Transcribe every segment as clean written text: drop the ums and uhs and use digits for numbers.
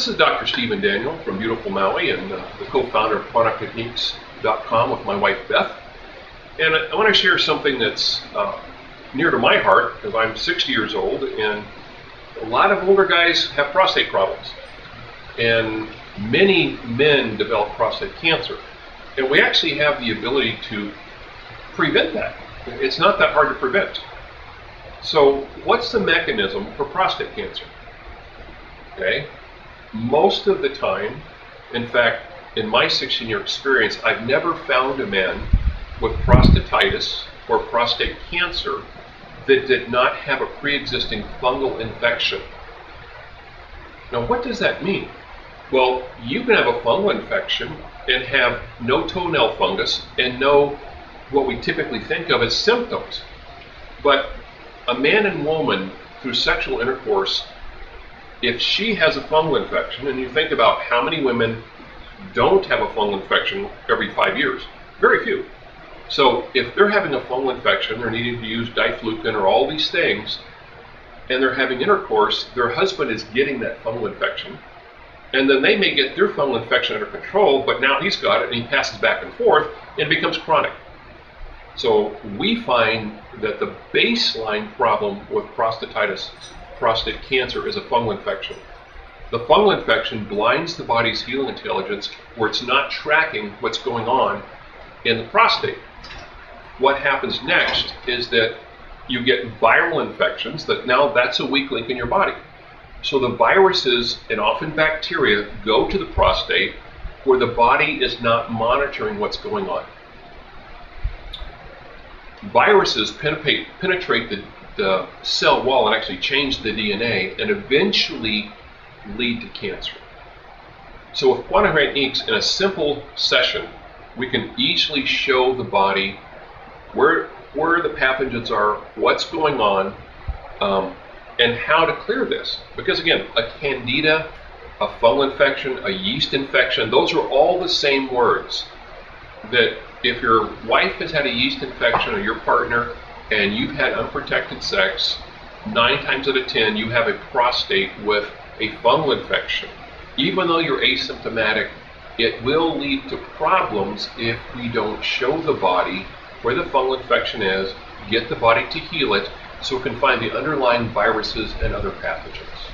This is Dr. Stephen Daniel from beautiful Maui and the co-founder of Prostatitis.com with my wife Beth. And I want to share something that's near to my heart because I'm 60 years old and a lot of older guys have prostate problems. And many men develop prostate cancer. And we actually have the ability to prevent that. It's not that hard to prevent. So what's the mechanism for prostate cancer? Okay. Most of the time, in fact, in my 16-year experience, I've never found a man with prostatitis or prostate cancer that did not have a pre-existing fungal infection. Now, what does that mean? Well, you can have a fungal infection and have no toenail fungus and no what we typically think of as symptoms. But a man and woman through sexual intercourse, if she has a fungal infection, and you think about how many women don't have a fungal infection every 5 years, very few. So if they're having a fungal infection, they're needing to use diflucan or all these things, and they're having intercourse, their husband is getting that fungal infection, and then they may get their fungal infection under control, but now he's got it and he passes back and forth and it becomes chronic. So we find that the baseline problem with prostatitis, prostate cancer, is a fungal infection. The fungal infection blinds the body's healing intelligence where it's not tracking what's going on in the prostate. What happens next is that you get viral infections that now that's a weak link in your body. So the viruses and often bacteria go to the prostate where the body is not monitoring what's going on. Viruses penetrate the cell wall and actually change the DNA and eventually lead to cancer. So with quantum techniques, in a simple session, we can easily show the body where the pathogens are, what's going on, and how to clear this. Because again, a candida, a fungal infection, a yeast infection, those are all the same words. That if your wife has had a yeast infection or your partner and you've had unprotected sex, 9 times out of 10 you have a prostate with a fungal infection. Even though you're asymptomatic, it will lead to problems if we don't show the body where the fungal infection is, get the body to heal it so it can find the underlying viruses and other pathogens.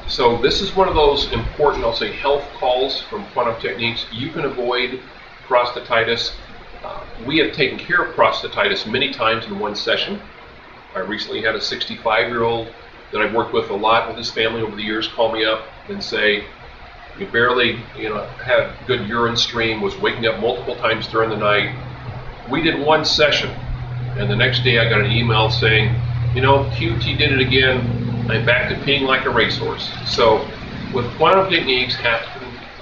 So this is one of those important, I'll say, health calls from quantum techniques. You can avoid prostatitis. We have taken care of prostatitis many times in one session. I recently had a 65-year-old that I've worked with a lot with his family over the years call me up and say, you barely had a good urine stream, was waking up multiple times during the night. We did one session, and the next day I got an email saying, QT did it again, I'm back to peeing like a racehorse. So with quantum techniques,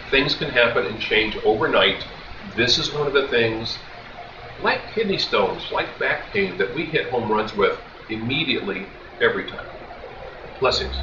things can happen and change overnight. This is one of the things, like kidney stones, like back pain, that we hit home runs with immediately every time. Blessings.